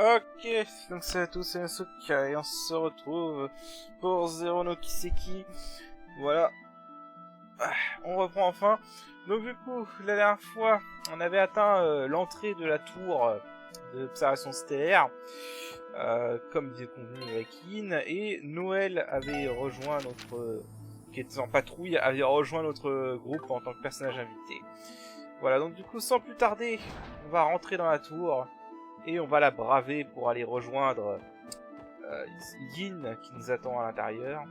Ok, donc salut à tous, c'est Nasuka et on se retrouve pour Zero no Kiseki. Voilà, on reprend enfin. Donc du coup, la dernière fois, on avait atteint l'entrée de la tour d'observation stellaire, comme il est convenu avec In, et Noël avait rejoint notre... qui était en patrouille, avait rejoint notre groupe en tant que personnage invité. Voilà, donc du coup, sans plus tarder, on va rentrer dans la tour. Et on va la braver pour aller rejoindre Yin qui nous attend à l'intérieur.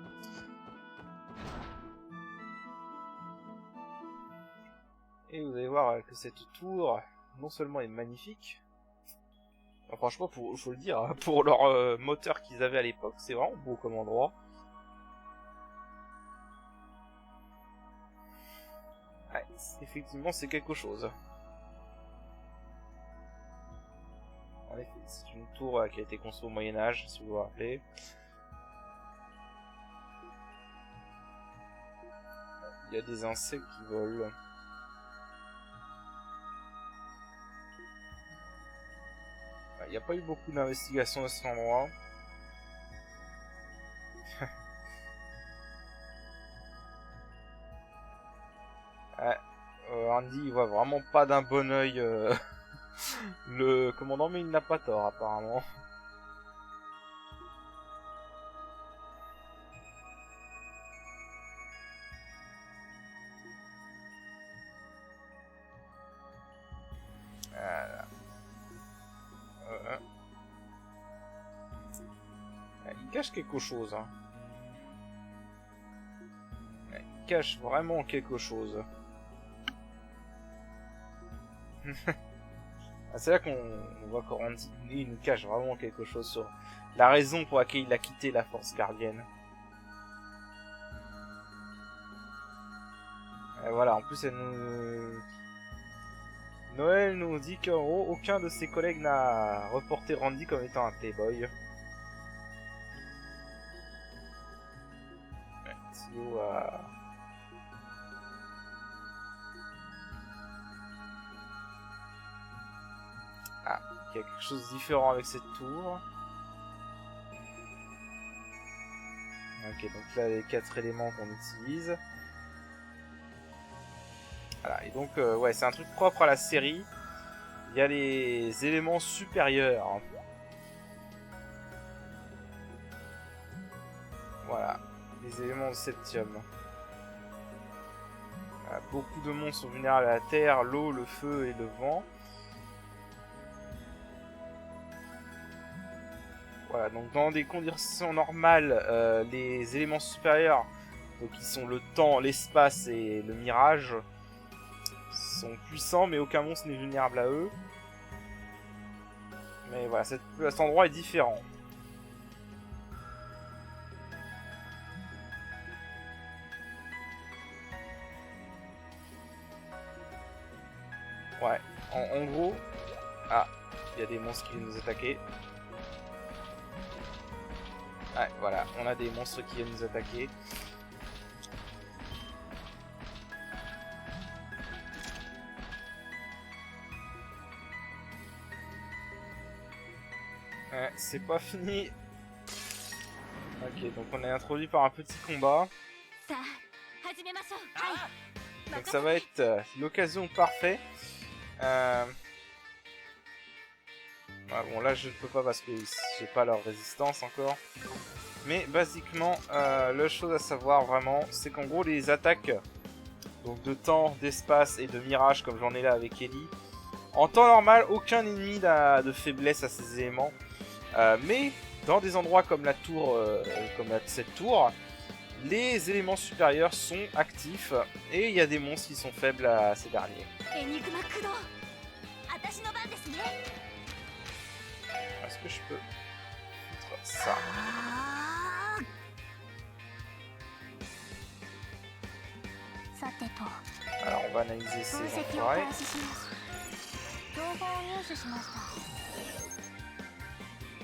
Et vous allez voir que cette tour, non seulement est magnifique, enfin, franchement, faut le dire, hein, pour leur moteur qu'ils avaient à l'époque, c'est vraiment beau comme endroit. Ouais, effectivement, c'est quelque chose. En effet, c'est une tour qui a été construite au Moyen-Âge, si vous vous rappelez. Il y a des insectes qui volent. Il n'y a pas eu beaucoup d'investigations à cet endroit. Ouais, Andy, il voit vraiment pas d'un bon oeil le commandant, mais il n'a pas tort apparemment. Voilà. Il cache quelque chose. Hein. Il cache vraiment quelque chose. C'est là qu'on voit qu'Andy nous cache vraiment quelque chose sur la raison pour laquelle il a quitté la force gardienne. Et voilà, en plus Noël nous dit qu'en gros, aucun de ses collègues n'a reporté Randy comme étant un playboy. Tio a... Ah, il y a quelque chose de différent avec cette tour. Ok, donc là, les 4 éléments qu'on utilise. Voilà, et donc, ouais, c'est un truc propre à la série. Il y a les éléments supérieurs. Voilà, les éléments de septium. Beaucoup de monstres sont vulnérables à la terre, l'eau, le feu et le vent. Voilà, donc dans des conditions normales, les éléments supérieurs, donc qui sont le temps, l'espace et le mirage, sont puissants, mais aucun monstre n'est vulnérable à eux. Mais voilà, cet endroit est différent. Ouais, en gros... Ah, il y a des monstres qui viennent nous attaquer. Ouais, voilà, on a des monstres qui viennent nous attaquer. Ouais, c'est pas fini. Ok, donc on est introduit par un petit combat. Donc ça va être l'occasion parfaite. Ah, bon là je ne peux pas parce que j'ai pas leur résistance encore. Mais basiquement, la chose à savoir vraiment, c'est qu'en gros les attaques donc de temps, d'espace et de mirage comme j'en ai là avec Ellie, en temps normal aucun ennemi n'a de faiblesse à ces éléments. Mais dans des endroits comme la tour, cette tour, les éléments supérieurs sont actifs et il y a des monstres qui sont faibles à ces derniers. Est-ce que je peux foutre ça? Alors on va analyser ces enfoirés.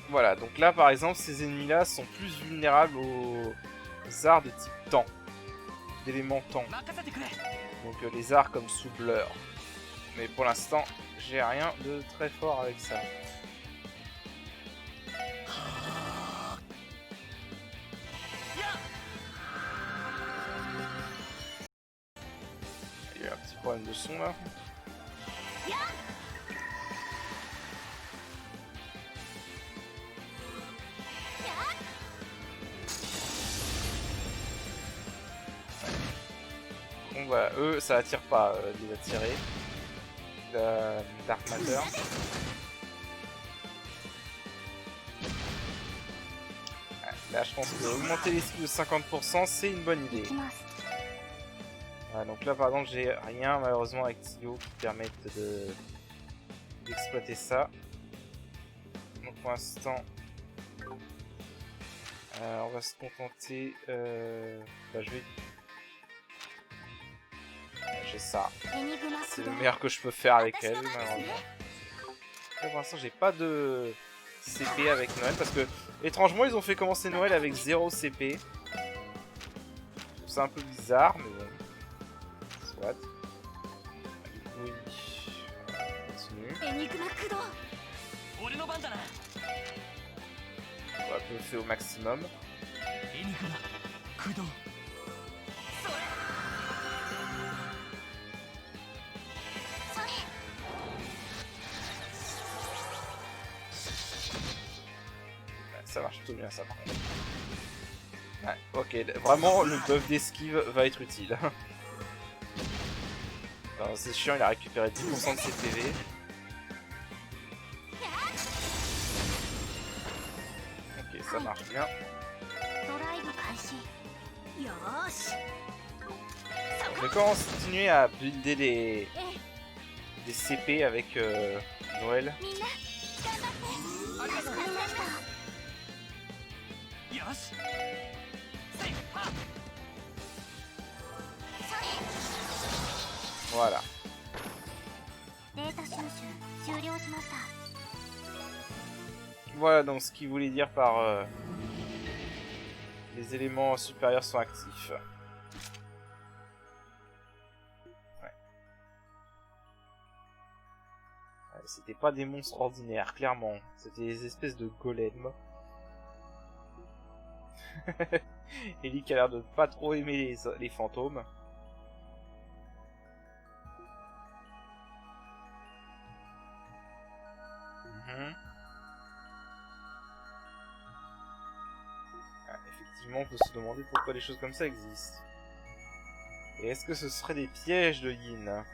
Voilà, donc là par exemple ces ennemis là sont plus vulnérables aux arts de type temps, d'éléments temps. Donc les arts comme soubleur. Mais pour l'instant j'ai rien de très fort avec ça. Il y a eu un petit problème de son là. Bon voilà, eux ça attire pas de les attirer. Dark Matter. Là je pense que augmenter les skills de 50% c'est une bonne idée. Voilà, donc là par exemple j'ai rien malheureusement avec Tio qui permettent d'exploiter ça. Donc pour l'instant on va se contenter bah, j'ai ça. C'est le meilleur que je peux faire avec elle malheureusement. Là, pour l'instant j'ai pas de CP avec Noël parce que étrangement ils ont fait commencer Noël avec 0 CP. C'est un peu bizarre mais bon. Soit. Du coup oui. On continue. On va buffer au maximum. Ça marche plutôt bien ça par contre. Ouais, ok, vraiment le buff d'esquive va être utile. C'est chiant, il a récupéré 10% de ses PV. Ok, ça marche bien. Je vais continuer à builder des CP avec Noël. Voilà. Voilà donc ce qu'il voulait dire par les éléments supérieurs sont actifs. Ouais. Ouais, c'était pas des monstres ordinaires, clairement. C'était des espèces de golems. Ellie qui a l'air de pas trop aimer les fantômes. Effectivement, on peut se demander pourquoi des choses comme ça existent. Et est-ce que ce serait des pièges de Yin?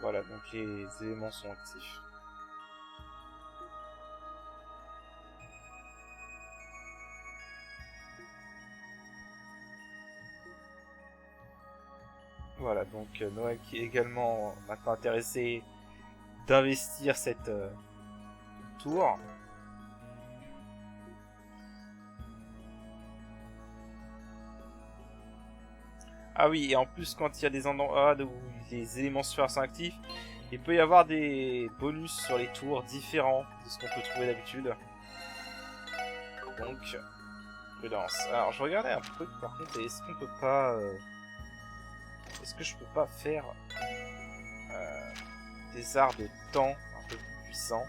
Voilà, donc les éléments sont actifs. Voilà, donc Noël qui est également maintenant intéressé d'investir cette tour. Ah oui, et en plus quand il y a des endroits où les éléments supérieurs sont actifs, il peut y avoir des bonus sur les tours différents de ce qu'on peut trouver d'habitude. Donc, prudence. Alors je regardais un truc par contre, est-ce qu'on peut pas... Est-ce que je peux pas faire des arts de temps un peu plus puissants?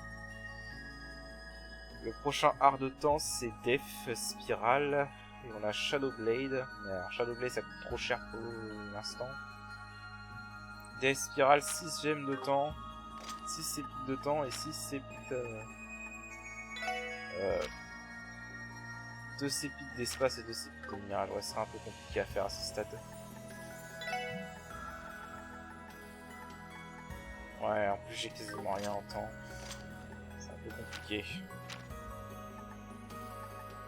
Le prochain art de temps c'est Death Spiral et on a Shadow Blade. Mais alors, Shadow Blade ça coûte trop cher pour l'instant. Death Spiral 6 gemmes de temps, 6 épiques de temps et 6 épiques 2 épiques d'espace et 2 épiques de minéral. Ouais, ce sera un peu compliqué à faire à ce stade. Ouais, en plus j'ai quasiment rien en temps. C'est un peu compliqué.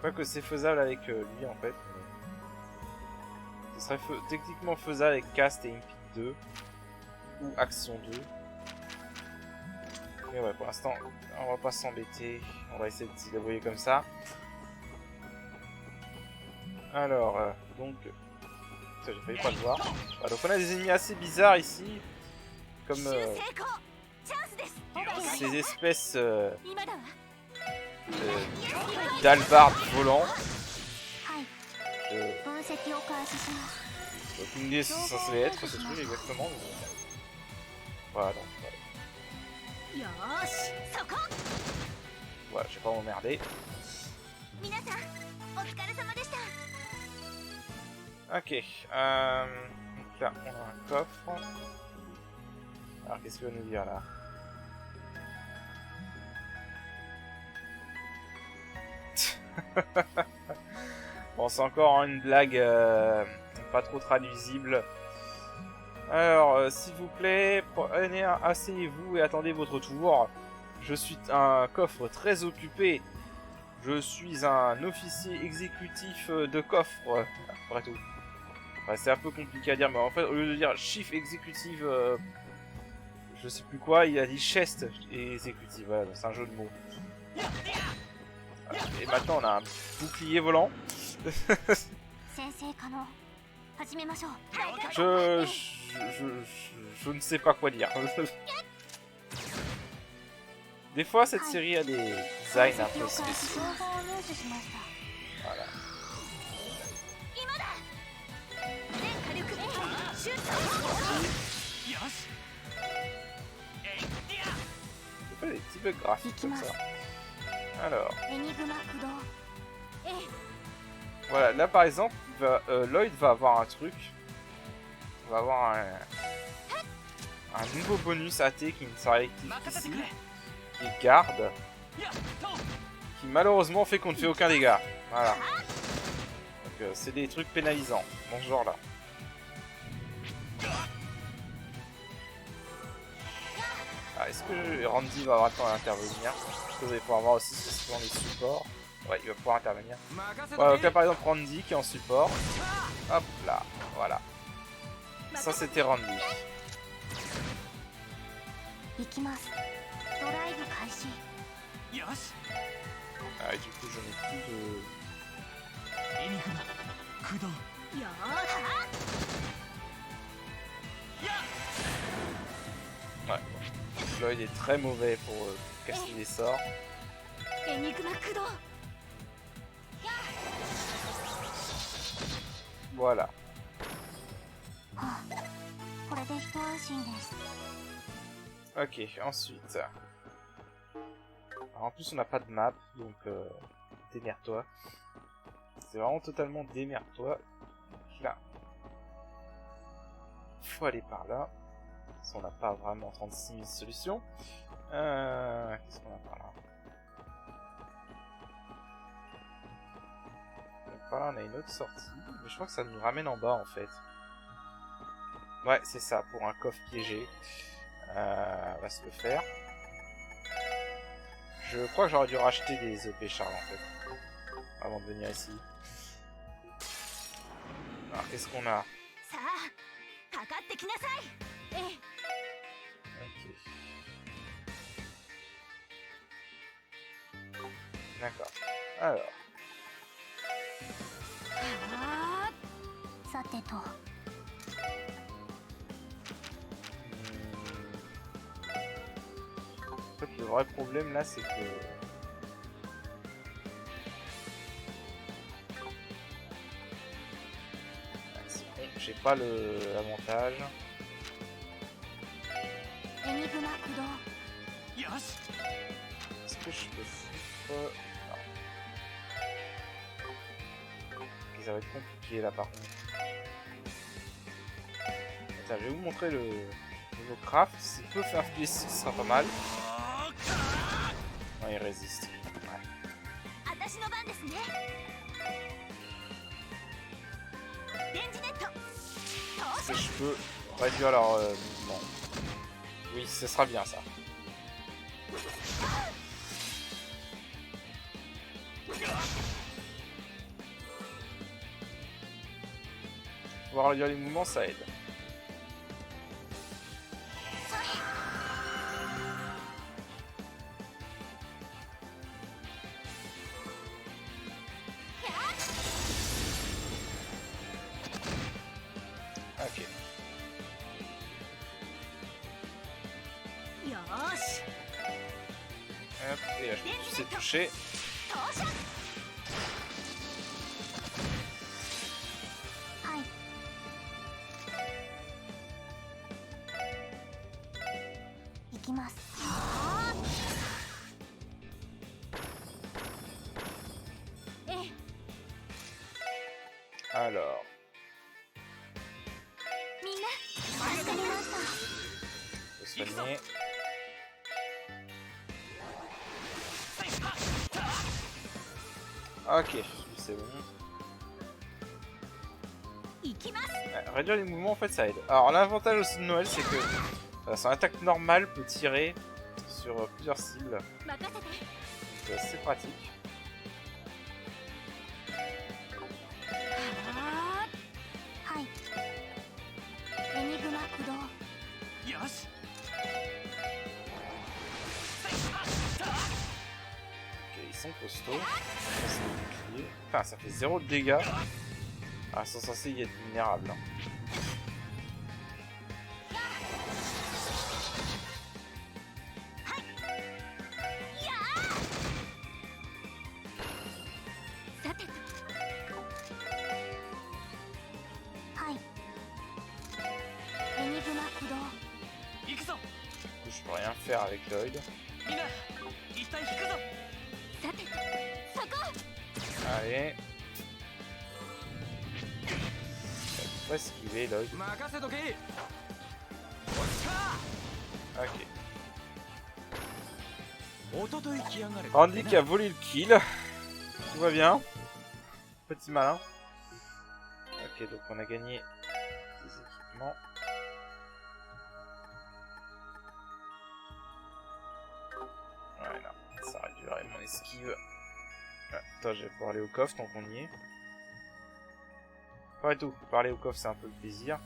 Pas que c'est faisable avec lui en fait. Mais... ce serait techniquement faisable avec Cast et Impic 2. Ou Action 2. Mais ouais, pour l'instant, on va pas s'embêter. On va essayer de se débrouiller comme ça. Alors, donc... j'ai failli pas le voir. Voilà, donc on a des ennemis assez bizarres ici. Comme ces espèces d'albards volants. Aucune idée si ça devait être ce truc exactement. Mais... Voilà, donc voilà, je vais pas m'emmerder. Ok, donc là on a un coffre. Alors qu'est-ce qu'il va nous dire là? Bon, c'est encore une blague pas trop traduisible. Alors, s'il vous plaît, asseyez-vous et attendez votre tour. Je suis un coffre très occupé. Je suis un officier exécutif de coffre. Après tout. Ouais, c'est un peu compliqué à dire, mais en fait, au lieu de dire chief exécutif, je sais plus quoi, il a dit chest exécutif. Voilà, c'est un jeu de mots. Et maintenant, on a un bouclier volant. Je ne sais pas quoi dire. Des fois, cette série a des designs un peu spéciaux. Voilà. C'est pas des petits bugs graphiques comme ça. Alors. Voilà, là par exemple, Lloyd va avoir un truc. Il va avoir un nouveau bonus AT qui ne s'arrête ici. Qui est garde. Qui malheureusement fait qu'on ne fait aucun dégât. Voilà. Donc c'est des trucs pénalisants dans ce genre là. Ah, est-ce que Randy va avoir le temps d'intervenir? Parce que vous allez pouvoir voir aussi si c'est dans les supports. Ouais, il va pouvoir intervenir. Voilà, donc là par exemple Randy qui est en support. Hop là, voilà. Ça c'était Randy. Ah, et du coup je n'ai plus de... Ouais. Lloyd est très mauvais pour casser les sorts. Voilà. Ok, ensuite. Alors, en plus on n'a pas de map, donc démerde-toi. C'est vraiment totalement démerde-toi. Là. Faut aller par là. On n'a pas vraiment 36 000 solutions. Qu'est-ce qu'on a par là? Donc par là on a une autre sortie. Mais je crois que ça nous ramène en bas en fait. Ouais, c'est ça, pour un coffre piégé. On va se le faire. Je crois que j'aurais dû racheter des EP Charles en fait. Avant de venir ici. Alors qu'est-ce qu'on a? Ok. D'accord. Alors. En fait, le vrai problème là, c'est que... J'ai pas l'avantage. Est-ce que je peux... Non. Ok, ça va être compliqué là par contre. Attends, je vais vous montrer le nouveau craft. S'il peut faire du 6, ce sera pas mal. Non, il résiste. Ouais. Est-ce que je peux réduire leur mouvement? Oui, ce sera bien ça. Pouvoir réduire les mouvements, ça aide. Ok. Hop, et là je peux tous les toucher. Alors. Faut soigner. Ok, c'est bon. Réduire les mouvements en fait ça aide. Alors l'avantage aussi de Noël c'est que son attaque normale peut tirer sur plusieurs cibles. Donc c'est pratique. Ok, ils sont costauds. Enfin ça fait 0 de dégâts. Ah, ils sont censés y être vulnérables. Hein. Je peux rien faire avec Lloyd. Allez. Il faut esquiver Lloyd. Ok. Randy qui a volé le kill. Tout va bien. Petit malin. Ok, donc on a gagné des équipements. Voilà, ça réduirait mon esquive. Attends, je vais pouvoir aller au coffre tant qu'on y est. Pas tout, parler au coffre c'est un peu le plaisir.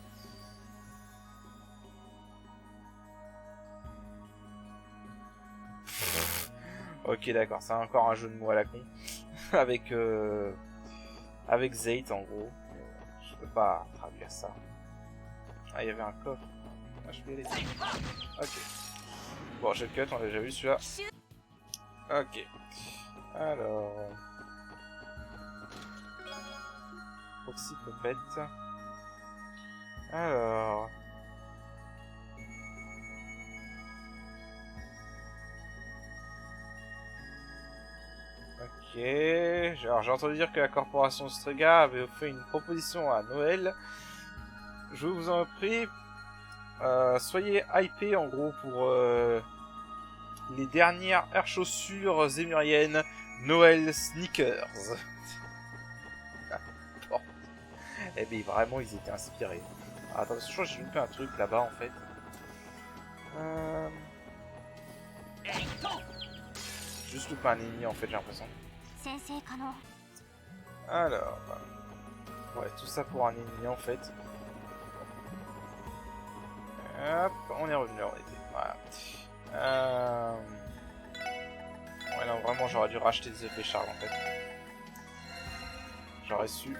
Ok d'accord, c'est encore un jeu de mots à la con. avec Zeit en gros. Je peux pas traduire ça. Ah il y avait un coffre. Ah, je peux y aller. Ok. Bon j'ai le cut, on l'a déjà vu celui-là. Ok. Alors... Proxy Puppet. Alors... Ok... Alors j'ai entendu dire que la corporation Strega avait fait une proposition à Noël. Je vous en prie. Soyez hypés en gros pour les dernières air chaussures zémuriennes Noël Sneakers. Bon. Eh bien vraiment ils étaient inspirés. Alors, attends, je crois que j'ai loupé un truc là-bas en fait. Juste loupé un ennemi en fait j'ai l'impression. Alors... Ouais tout ça pour un ennemi en fait. Hop, on est revenu là où on était. Voilà. Ouais, non, vraiment, j'aurais dû racheter des effets Charles en fait. J'aurais su.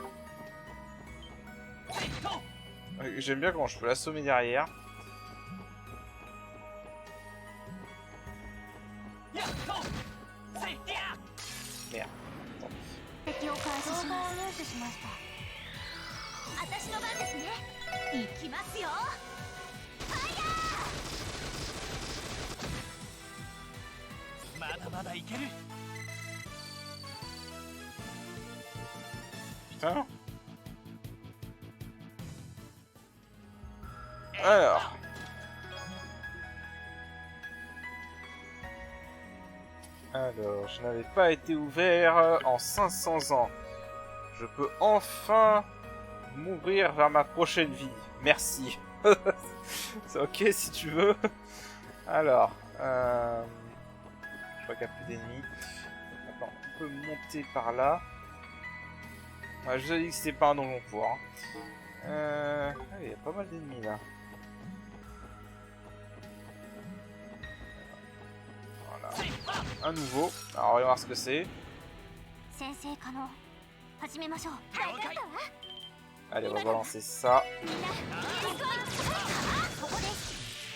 J'aime bien comment je peux l'assommer derrière. Merde. Putain. Alors. Alors, je n'avais pas été ouvert en 500 ans. Je peux enfin m'ouvrir vers ma prochaine vie. Merci. C'est ok si tu veux. Alors, je vois qu'il n'y a plus d'ennemis. Attends, on peut monter par là. Ouais, je vous ai dit que c'était pas un donjon pour. Hein. Il y a pas mal d'ennemis là. Voilà. Un nouveau. Alors, on va voir ce que c'est. Allez, on va balancer ça.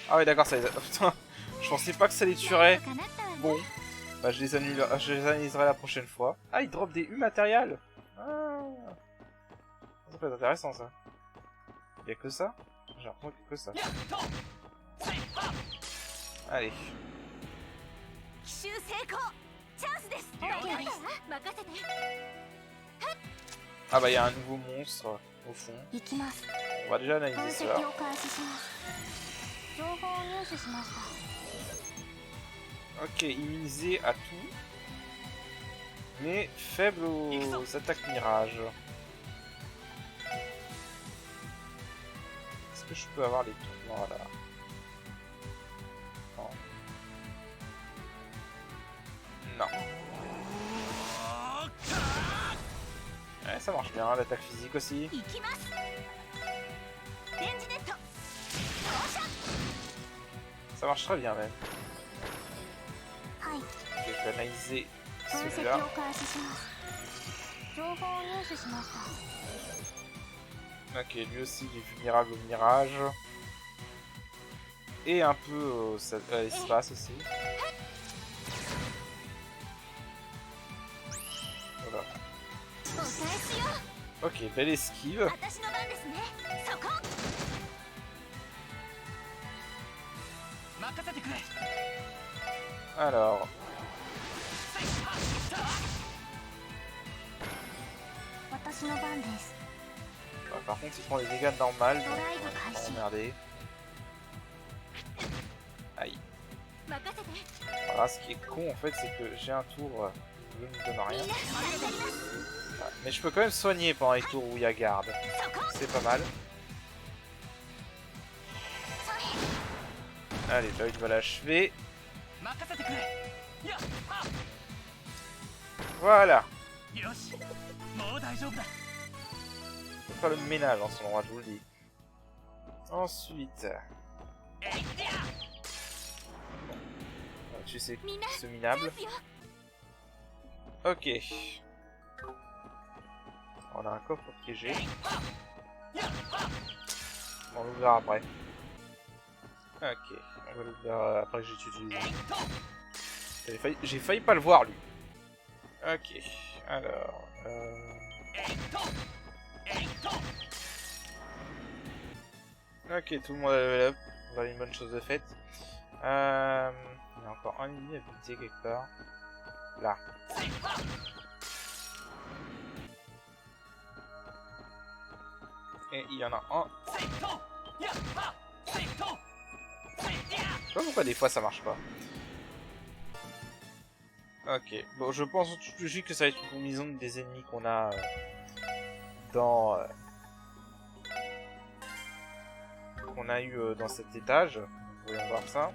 Ah ouais, d'accord, ça les a... Putain, je pensais pas que ça les tuerait. Bon, bah je les analyserai la prochaine fois. Ah, ils drop des U matériels. Ah, ça peut être intéressant ça. Y'a que ça? J'ai l'impression qu'il y a que ça. Allez. Ah bah il y a un nouveau monstre au fond. On va déjà analyser ça. Ok, immunisé à tout. Mais faible aux attaques mirage. Est-ce que je peux avoir les trucs? Voilà. Non. Non. Ouais, ça marche bien, l'attaque physique aussi. Ça marche très bien même. Ok, je vais analyser celui-là. Ok, lui aussi il est vulnérable au mirage. Et un peu à l'espace aussi. Voilà. Ok, belle esquive. Alors. Bah, par contre, il prend les dégâts normales, donc on va emmerder. Aïe. Voilà, ce qui est con en fait, c'est que j'ai un tour où je ne me donne rien. Voilà. Mais je peux quand même soigner pendant les tours où il y a garde. C'est pas mal. Allez, Lloyd va l'achever. Voilà. Faut faire le ménage en ce endroit, je vous le dis. Ensuite. Tu sais, ce minable. Ok. On a un coffre piégé. On l'ouvrira après. Ok. On va l'ouvrir après que j'ai utilisé. J'ai failli pas le voir lui. Ok. Alors. Ok, tout le monde a level up. On va une bonne chose de faite. Il y a encore un ennemi à buter quelque part. Là. Et il y en a un. Je sais pas pourquoi des fois ça marche pas. Ok. Bon, je pense en toute logique que ça va être une combinaison des ennemis qu'on a dans... qu'on a eu dans cet étage. Voyons voir ça.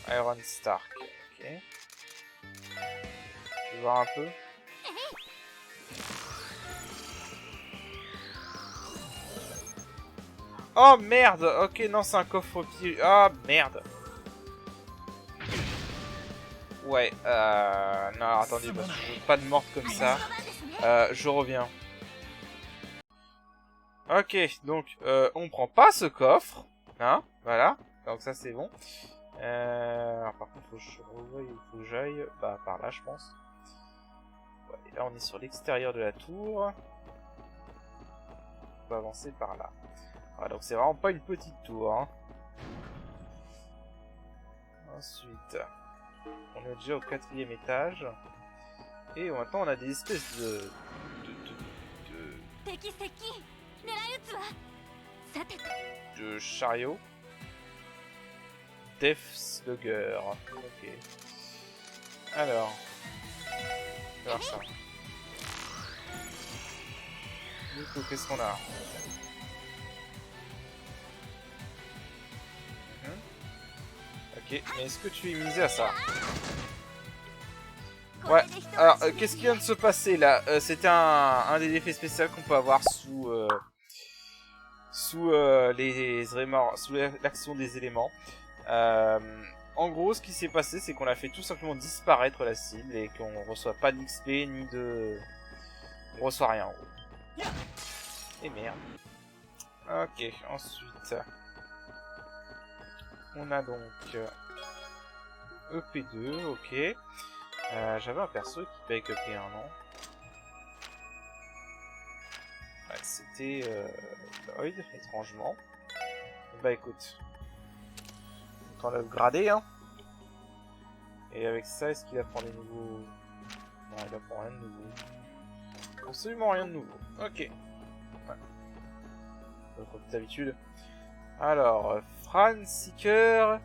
Iron Stark. Ok. Je vais voir un peu. Oh merde. Ok, non, c'est un coffre pied. Ah merde. Ouais, non, attendez, parce que je veux pas de morte comme ça. Je reviens. Ok, donc, on prend pas ce coffre. Hein, voilà. Donc ça, c'est bon. Alors, par contre, faut que je revoie où faut que j'aille. Bah, par là, je pense. Ouais, et là, on est sur l'extérieur de la tour. On peut avancer par là. Voilà, donc c'est vraiment pas une petite tour. Hein. Ensuite, on est déjà au 4e étage. Et maintenant, on a des espèces de chariots. Death Slugger. Ok. Alors. On va voir ça. Du coup, qu'est-ce qu'on a? Ok, mais est-ce que tu es misé à ça? Ouais, alors, qu'est-ce qui vient de se passer là? C'était un des effets spéciaux qu'on peut avoir sous l'action des éléments. En gros, ce qui s'est passé, c'est qu'on a fait tout simplement disparaître la cible et qu'on reçoit pas d'XP ni de... On reçoit rien en gros. Et merde. Ok, ensuite... On a donc... EP2, ok. J'avais un perso qui paye EP1, non? c'était Lloyd, étrangement. Bah écoute, autant l'upgrader, hein. Et avec ça, est-ce qu'il apprend des nouveaux... Non, il apprend rien de nouveau. Absolument rien de nouveau. Ok. Ouais. Donc, comme d'habitude. Alors, Fran Seeker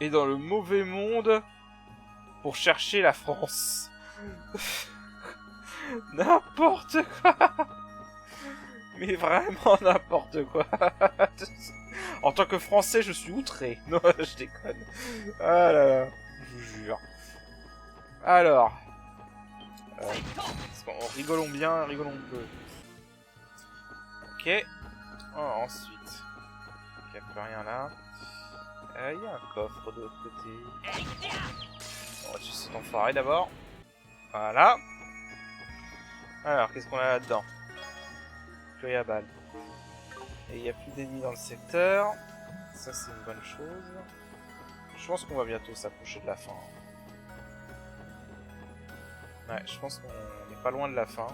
est dans le mauvais monde pour chercher la France. N'importe quoi. Mais vraiment n'importe quoi. En tant que Français, je suis outré. Non, je déconne. Ah là là, je vous jure. Alors, rigolons bien, rigolons peu. Ok. Oh, ensuite, il n'y a plus rien là. Il y a un coffre de l'autre côté. On va tuer cet enfoiré d'abord. Voilà. Alors, qu'est-ce qu'on a là-dedans? Feuille à balle. Et il n'y a plus d'ennemis dans le secteur. Ça, c'est une bonne chose. Je pense qu'on va bientôt s'approcher de la fin. Ouais, je pense qu'on n'est pas loin de la fin.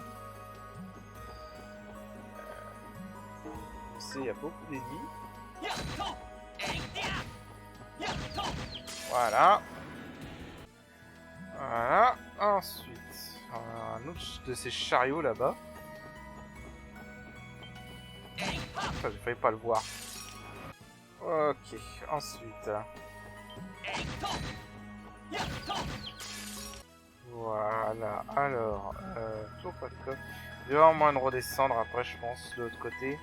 On sait, il y a beaucoup d'ennemis. Voilà. Voilà. Ensuite, un autre de ces chariots là-bas. Enfin, j'ai failli pas le voir. Ok, ensuite. Voilà, alors, toujours pas de coffre. Il va y avoir moyen de redescendre après, je pense, de l'autre côté.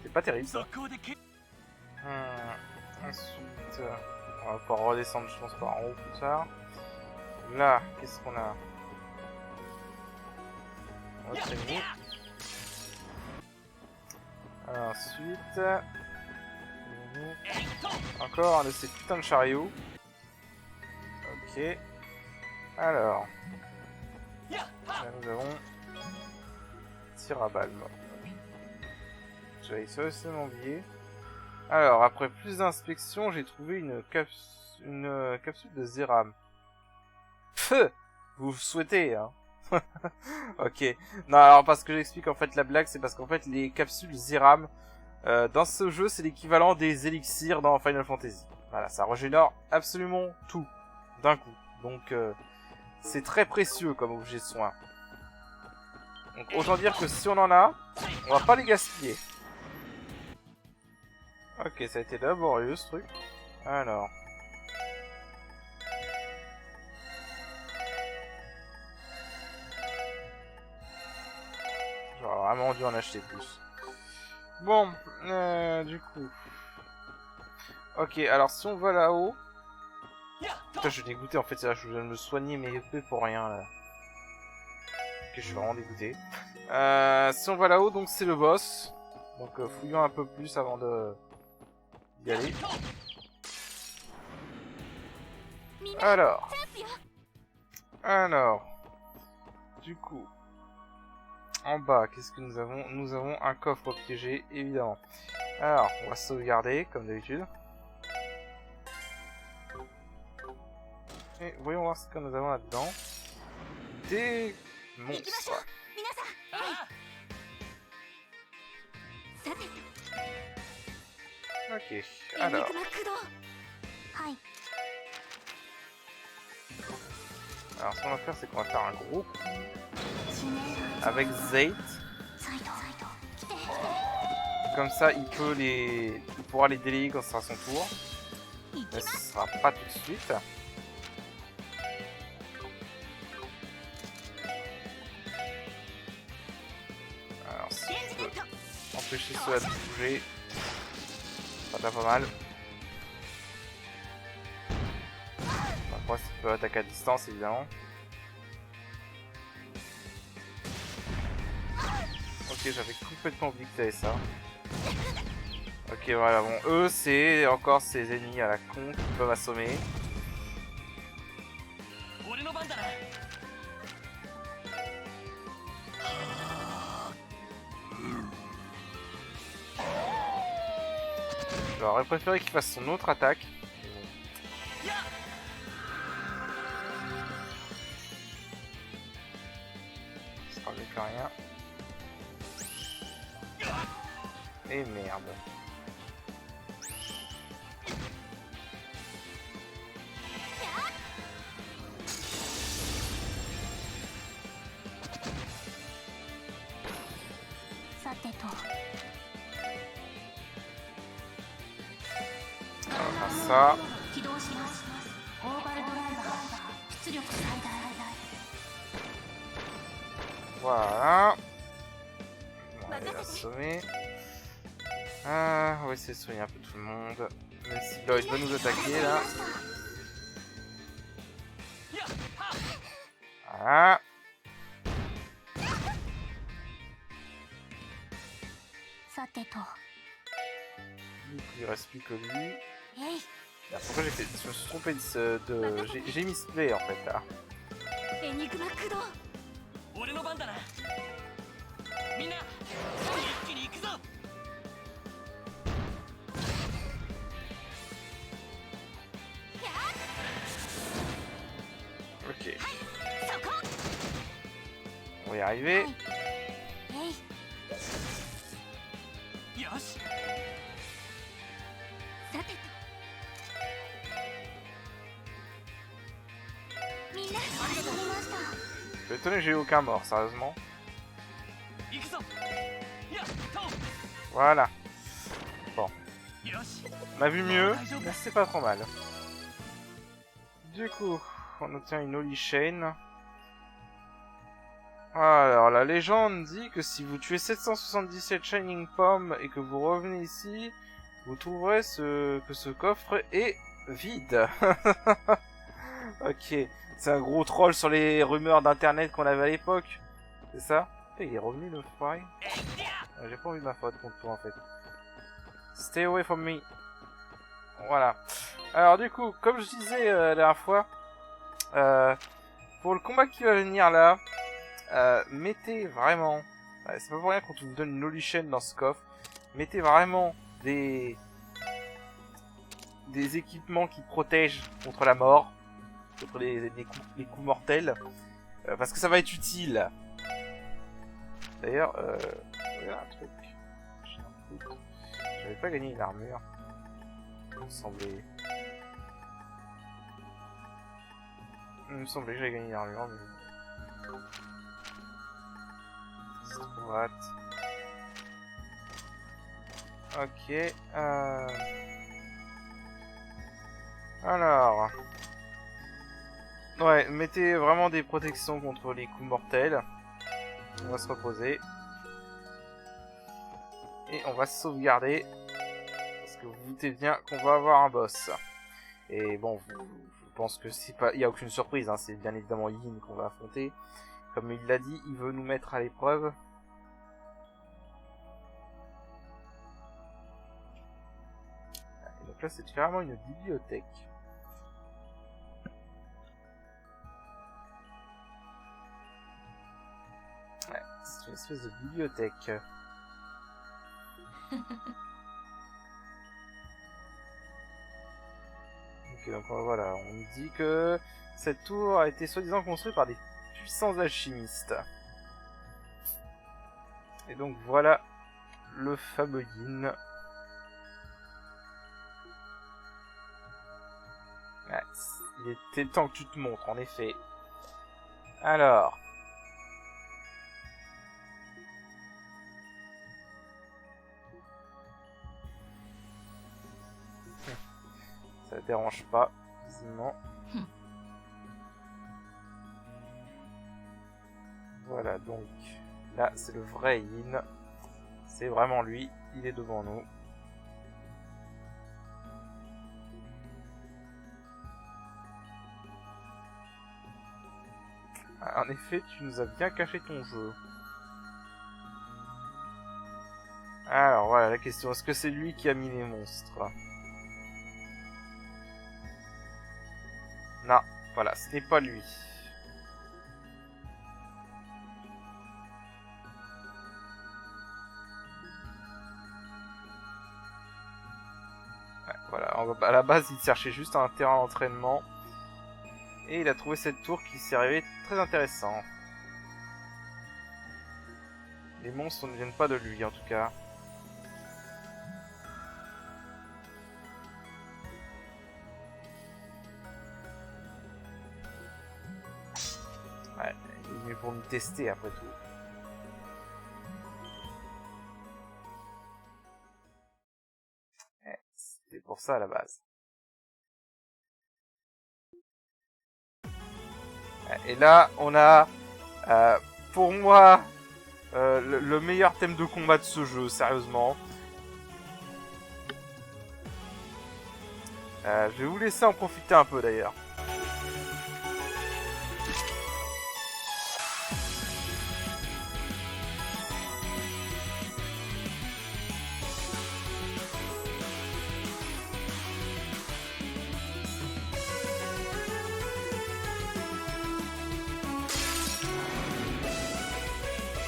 C'est pas terrible ça. Ensuite, on va pouvoir redescendre, je pense, par en haut plus tard. Là, qu'est-ce qu'on a? Autre ennemi. Ensuite, encore un de ces putains de chariots. Ok. Alors, là nous avons tir à balle. J'avais seulement oublié. Alors, après plus d'inspection, j'ai trouvé une capsule de Zeram. Pfff, vous souhaitez, hein. Ok. Non, alors parce que j'explique en fait la blague, c'est parce qu'en fait les capsules Zeram dans ce jeu, c'est l'équivalent des élixirs dans Final Fantasy. Voilà, ça régénère absolument tout d'un coup. Donc c'est très précieux comme objet de soin. Donc autant dire que si on en a, on va pas les gaspiller. Ok, ça a été laborieux ce truc. Alors. J'aurais vraiment dû en acheter plus. Bon, du coup. Ok, alors si on va là-haut. Putain, je suis dégoûté en fait, c'est là, je viens de me soigner mes épées pour rien là. Ok, je suis vraiment dégoûté. Si on va là-haut, donc c'est le boss. Donc fouillons un peu plus avant de y aller. Alors, du coup, en bas, qu'est-ce que nous avons? Nous avons un coffre piégé, évidemment. Alors, on va sauvegarder, comme d'habitude. Et voyons voir ce que nous avons là-dedans. Des monstres. Ok, alors. Alors, ce qu'on va faire, c'est qu'on va faire un gros coup avec Zeit. Comme ça, il pourra les délayer quand ce sera son tour. Mais ce sera pas tout de suite. Alors, si je peux empêcher cela de bouger, ça va pas mal. Après, ça peut attaquer à distance, évidemment. Ok, j'avais complètement oublié que t'avais ça. Ok, voilà, bon, eux, c'est encore ces ennemis à la con qui peuvent assommer. J'aurais préféré qu'il fasse son autre attaque. rien. Et merde. Ça. Voilà. On va aller l'assommer. On va essayer de soigner un peu tout le monde. Même si Lloyd va nous attaquer là. Voilà. Il reste plus que lui. Ah, pourquoi j'ai fait... Je me suis trompé de... J'ai mis play en fait là. Ok. On va y arriver. Je suis étonné que j'ai eu aucun mort, sérieusement. Voilà. Bon. On a vu mieux, mais c'est pas trop mal. Du coup, on obtient une Holy Chain. Alors, la légende dit que si vous tuez 777 Shining Palm et que vous revenez ici, vous trouverez que ce coffre est vide. Ok, c'est un gros troll sur les rumeurs d'internet qu'on avait à l'époque. C'est ça? Il est revenu le foiré. J'ai pas envie de ma faute contre toi en fait. Stay away from me. Voilà. Alors du coup, comme je disais la dernière fois, pour le combat qui va venir là, mettez vraiment, c'est pas pour rien qu'on vous donne une Holy Chain dans ce coffre, mettez vraiment des équipements qui protègent contre la mort, contre les coups mortels, parce que ça va être utile. D'ailleurs, un truc. J'avais pas gagné une armure. Il me semblait que j'avais gagné une armure, mais... What? Ok. Alors... Ouais, mettez vraiment des protections contre les coups mortels. On va se reposer. Et on va se sauvegarder. Parce que vous vous doutez bien qu'on va avoir un boss. Et bon, je pense que c'est pas... Il n'y a aucune surprise, hein, c'est bien évidemment Yin qu'on va affronter. Comme il l'a dit, il veut nous mettre à l'épreuve. Et donc là, c'est carrément une bibliothèque. Ouais, c'est une espèce de bibliothèque. Ok, donc voilà, on nous dit que cette tour a été soi-disant construite par des puissants alchimistes. Et donc voilà le fameux Yin. Ouais, il était temps que tu te montres, en effet. Alors... Ça ne dérange pas, visiblement. Voilà, donc là c'est le vrai Yin. C'est vraiment lui, il est devant nous. En effet, tu nous as bien caché ton jeu. Alors voilà la question, est-ce que c'est lui qui a mis les monstres? Non, voilà, ce n'est pas lui. Ouais, voilà, à la base il cherchait juste un terrain d'entraînement. Et il a trouvé cette tour qui s'est révélée très intéressant. Les monstres ne viennent pas de lui, en tout cas. Ouais, il est venu pour nous tester, après tout. Ouais, c'était pour ça, à la base. Et là, on a, pour moi, le meilleur thème de combat de ce jeu, sérieusement. Je vais vous laisser en profiter un peu, d'ailleurs.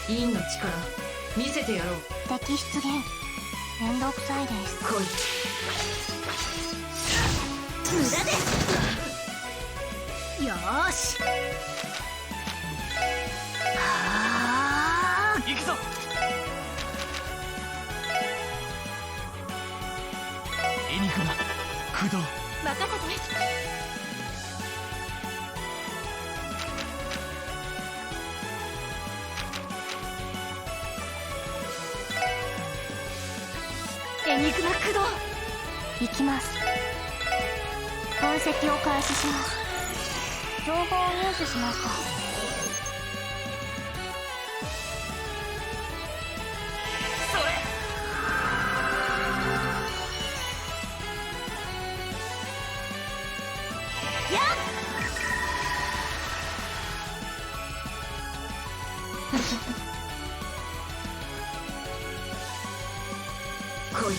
Yinの力見せてやろう。敵出現。めんどくさいです。来い。無駄です。よーし。はあ。行くぞ。エニグマ、駆動。任せて。エニグマ駆動。行きます。分析を開始します。情報を入手しました。それ。やっ来い。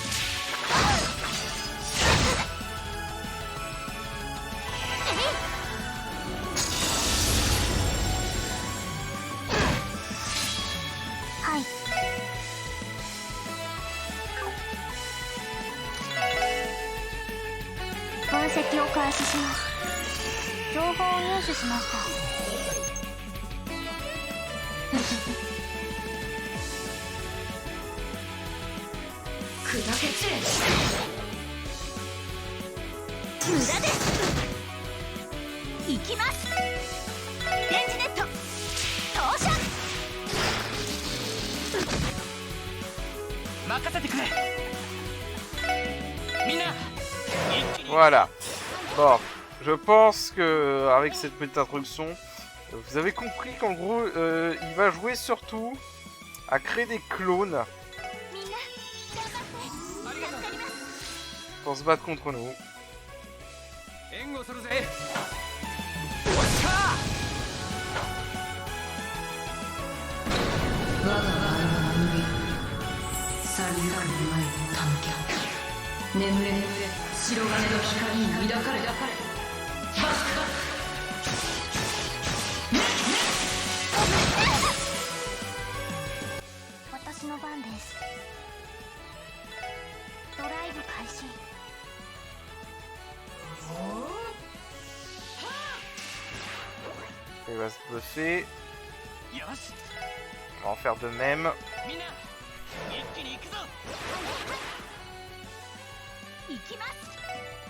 はい。分析を開始します。情報を入手しました。砕け散れ。無駄です。行きます。電磁ネット投射。任せてくれ。みんな。Voilà. Bon, je pense que avec cette petite introduction, vous avez compris qu'en gros, il va jouer surtout à créer des clones pour se battre contre nous. Il va se buffer. On va en faire de même.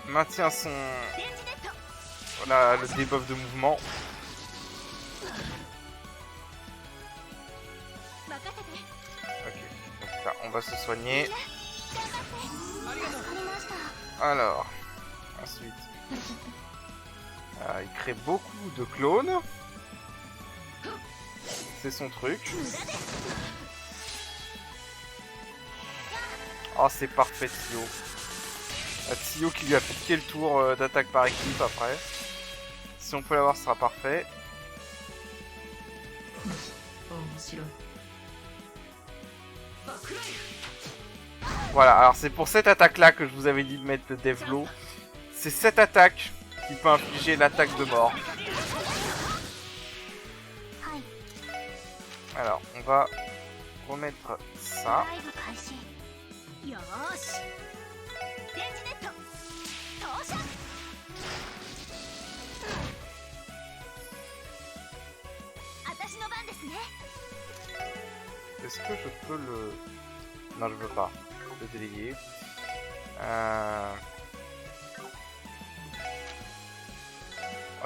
Maintient son... Voilà, le debuff de mouvement. Ok, donc là, on va se soigner. Alors, ensuite, il crée beaucoup de clones. C'est son truc. Oh, c'est parfait, Tio. Tio qui lui a piqué le tour d'attaque par équipe après. Si on peut l'avoir, ce sera parfait. Voilà, alors c'est pour cette attaque-là que je vous avais dit de mettre le Devlo. C'est cette attaque qui peut infliger l'attaque de mort. Alors, on va remettre ça. Est-ce que je peux le... Non, je veux pas. Le déléguer. Ah,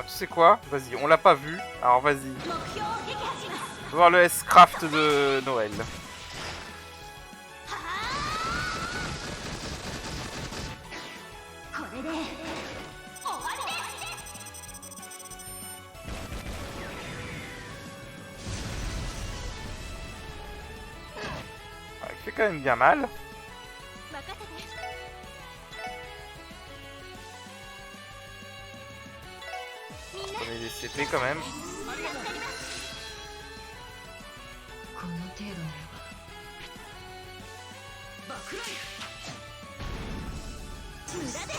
tu sais quoi? Vas-y, on l'a pas vu. Alors vas-y. 目標を撃破します。 Voir le S-Craft de Noël. これで終わりです。 Il fait quand même bien mal. 任せて。 On met des CP quand même. この程度ならば爆雷無駄です。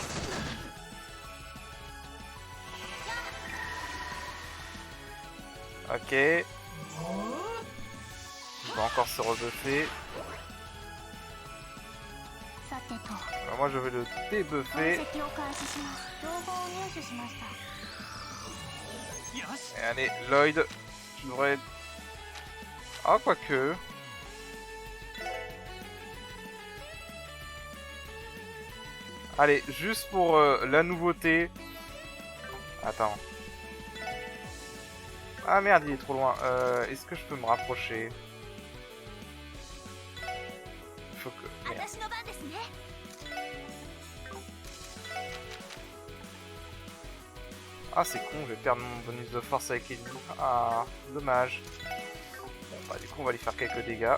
Ok. Il va encore se rebuffer. さてと Alors moi je vais le 分 débuffer. 析を開始します。情報を入手しました。 Et allez, Lloyd, tu devrais... Ah, quoique... Allez, juste pour la nouveauté... Attends. Ah merde, il est trop loin. Est-ce que je peux me rapprocher? Faut que... Merde. 私の番ですね。 Ah, c'est con, je vais perdre mon bonus de force avec l'ennemi. Ah, dommage. Bon, bah du coup, on va lui faire quelques dégâts.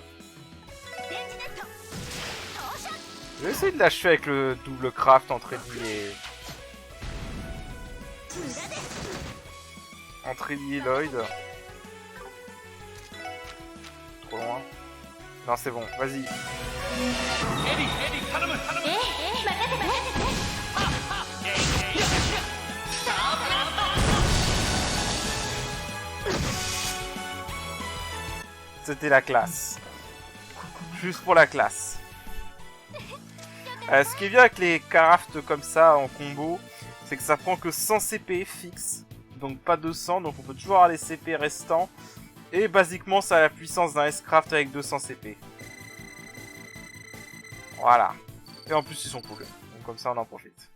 電磁ネット投射。 Je vais essayer de l'achever avec le double craft entre Eddie et... 無駄です。 Entre Eddie et Lloyd. Trop loin. Non, c'est bon, vas-y. ええ任せて。 C'était la classe. Juste pour la classe. Ce qui est bien avec les caraftes comme ça en combo, c'est que ça prend que 100 CP fixe. Donc pas 200, donc on peut toujours avoir les CP restants. Et basiquement ça a la puissance d'un S-Craft avec 200 CP. Voilà. Et en plus ils sont cool. Donc comme ça on en profite.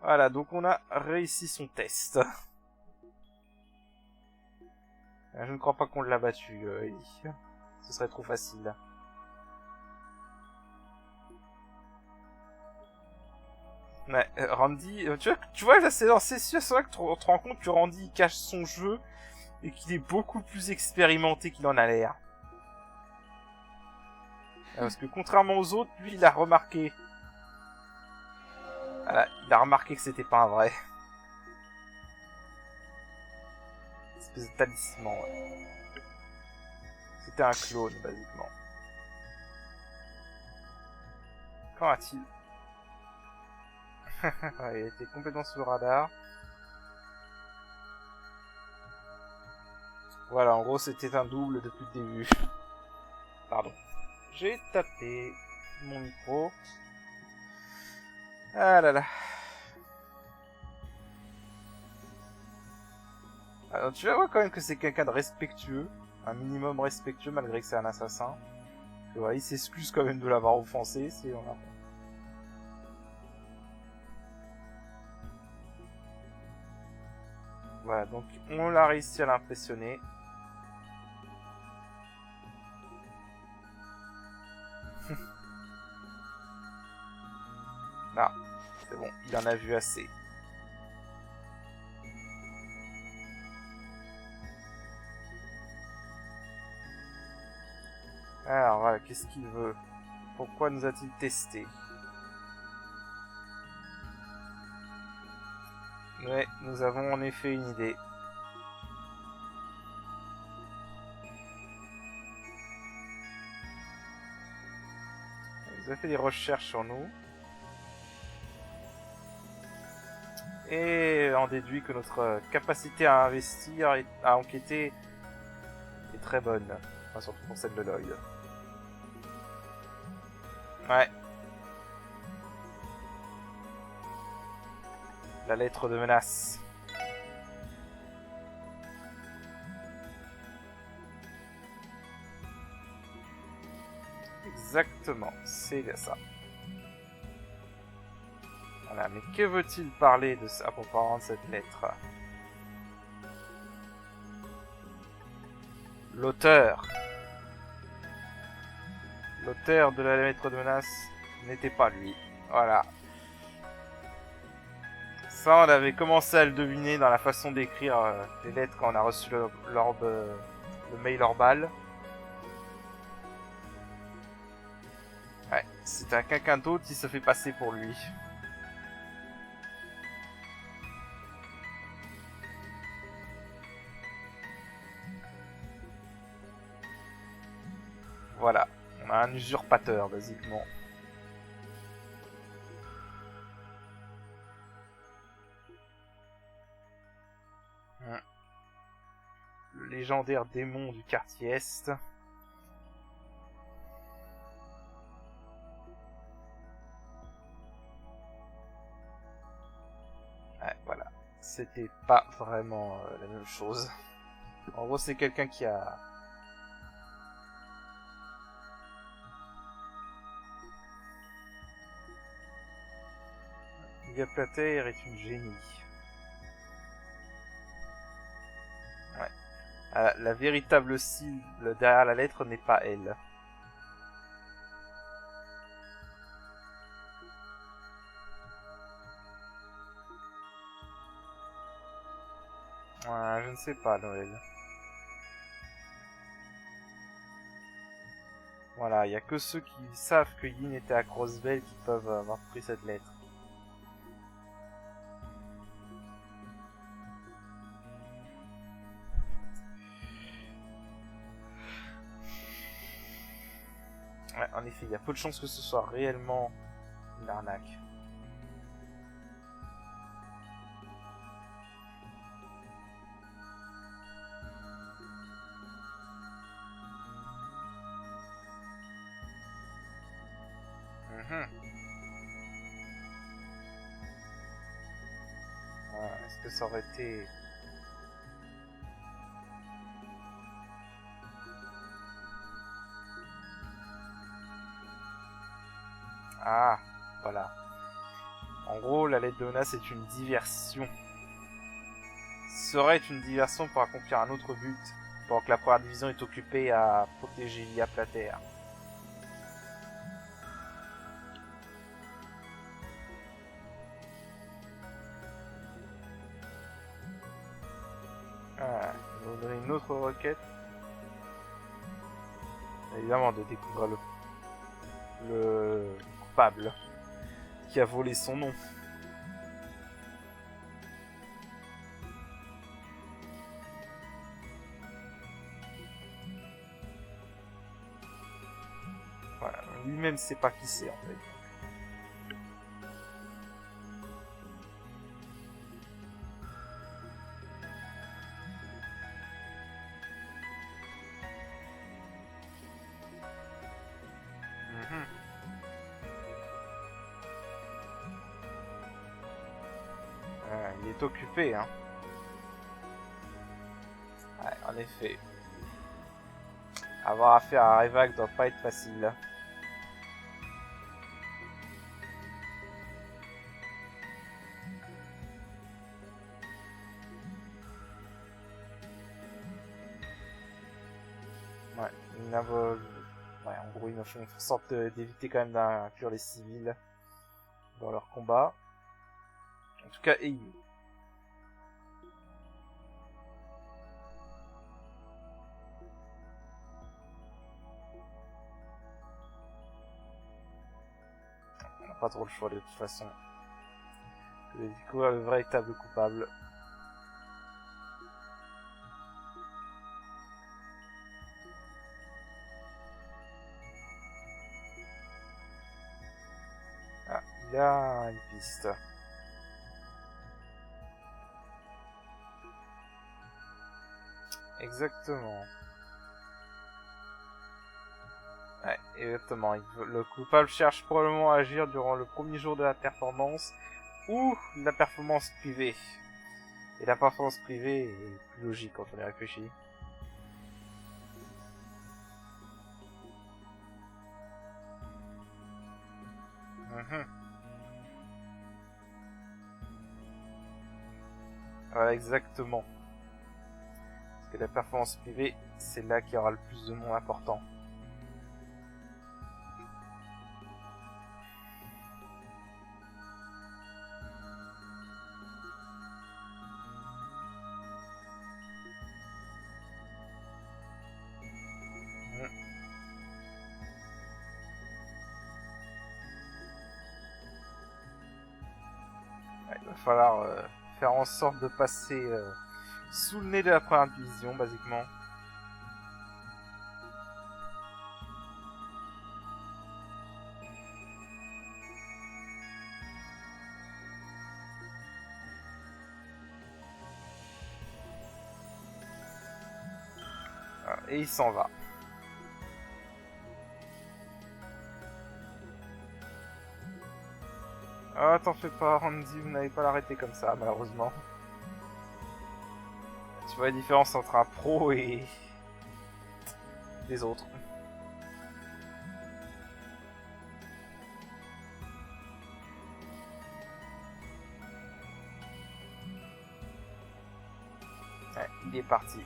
Voilà, donc on a réussi son test. Je ne crois pas qu'on l'a battu, Ellie. Ce serait trop facile. Ouais, Randy... tu vois là, c'est dans ces situations-là que tu te rends compte que Randy il cache son jeu et qu'il est beaucoup plus expérimenté qu'il en a l'air. Parce que contrairement aux autres, lui, il a remarqué... Voilà, il a remarqué que c'était pas un vrai. Espèce de talisman, ouais. C'était un clone, basiquement. Qu'en a-t-il? Ouais, il était complètement sous le radar. Voilà, en gros, c'était un double depuis le début. Pardon. J'ai tapé mon micro. Ah là là. Alors, tu vas voir quand même que c'est quelqu'un de respectueux. Un minimum respectueux malgré que c'est un assassin. Tu vois, il s'excuse quand même de l'avoir offensé. C'est... Voilà, donc on l'a réussi à l'impressionner. Ah, c'est bon, il en a vu assez. Alors voilà, qu'est-ce qu'il veut? Pourquoi nous a-t-il testé? Ouais, nous avons en effet une idée. Il nous a fait des recherches sur nous. Et on déduit que notre capacité à investir et à enquêter est très bonne. Enfin, surtout pour celle de Lloyd. Ouais. La lettre de menace. Exactement, c'est ça. Voilà, mais que veut-il parler de ça pour parler de cette lettre? L'auteur. L'auteur de la lettre de menace n'était pas lui. Voilà. Ça, on avait commencé à le deviner dans la façon d'écrire les lettres quand on a reçu le mail orbal. Ouais, c'est à quelqu'un d'autre qui se fait passer pour lui. Voilà, on a un usurpateur, basiquement. Le légendaire démon du quartier Est. Ouais, voilà. C'était pas vraiment la même chose. En gros, c'est quelqu'un qui a... Julia Plater est une génie. Ouais. La véritable cible derrière la lettre n'est pas elle. Ouais, je ne sais pas, Noël. Voilà, il n'y a que ceux qui savent que Yin était à Crossbell qui peuvent avoir pris cette lettre. Ouais, en effet, il y a peu de chances que ce soit réellement une arnaque. Est-ce que ça aurait été... Ah, voilà. En gros, la lettre de menace est une diversion. Serait une diversion pour accomplir un autre but, pendant que la première division est occupée à protéger Julia Plater. Ah, il nous donner une autre requête. Évidemment, de découvrir le coupable qui a volé son nom. Voilà, lui-même sait pas qui c'est en fait. Il est occupé, hein. Ouais, en effet. Avoir affaire à Revak doit pas être facile. Ouais, ouais, en gros, ils font en sorte d'éviter quand même d'inclure les civils dans leur combat. En tout cas, EU. On n'a pas trop le choix de toute façon. De découvrir le véritable coupable. Ah, il y a une piste. Exactement. Ouais, exactement. Le coupable cherche probablement à agir durant le premier jour de la performance ou la performance privée. Et la performance privée est plus logique quand on y réfléchit. Mhm. Voilà, exactement. Parce que la performance privée, c'est là qu'il y aura le plus de monde important. Il va falloir faire en sorte de passer sous le nez de la première division, basiquement. Voilà, et il s'en va. Ah, t'en fais pas, Randy, vous n'allez pas l'arrêter comme ça, malheureusement. Tu vois la différence entre un pro et les autres. Ouais, il est parti.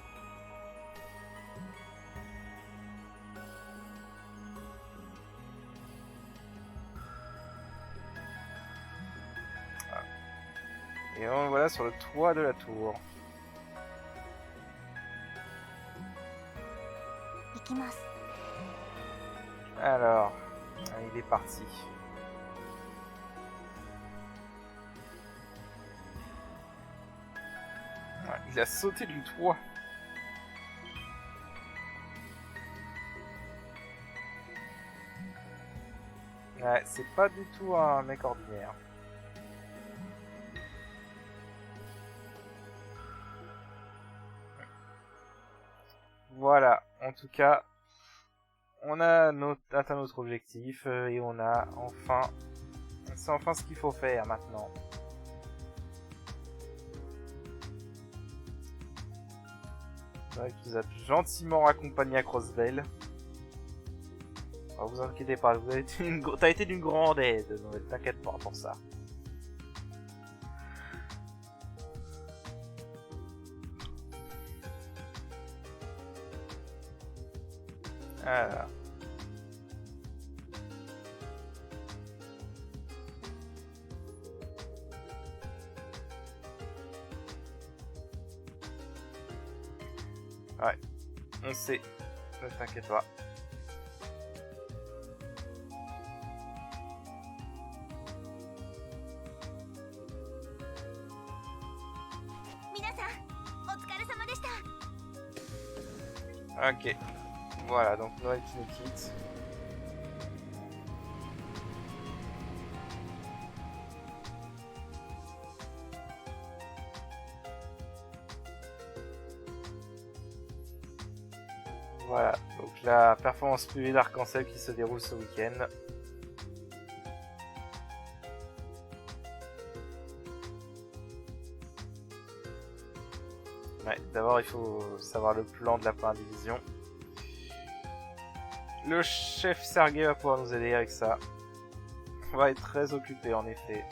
Et on voilà sur le toit de la tour. Alors, il est parti. Ouais, il a sauté du toit. Ouais, c'est pas du tout un mec ordinaire. Voilà, en tout cas, on a atteint notre objectif et on a enfin... C'est enfin ce qu'il faut faire maintenant. C'est vrai que vous êtes gentiment accompagné à Crossbell. Alors, vous inquiétez pas, t'as été d'une grande aide, ne t'inquiète pas pour ça. Alors. Ouais, on sait, ne t'inquiète pas. Ok, voilà, donc Noël qui nous quitte. Voilà, donc la performance privée d'Arc-en-Ciel qui se déroule ce week-end. Ouais, d'abord il faut savoir le plan de la première division. Le chef Sergei va pouvoir nous aider avec ça. On va être très occupé en effet.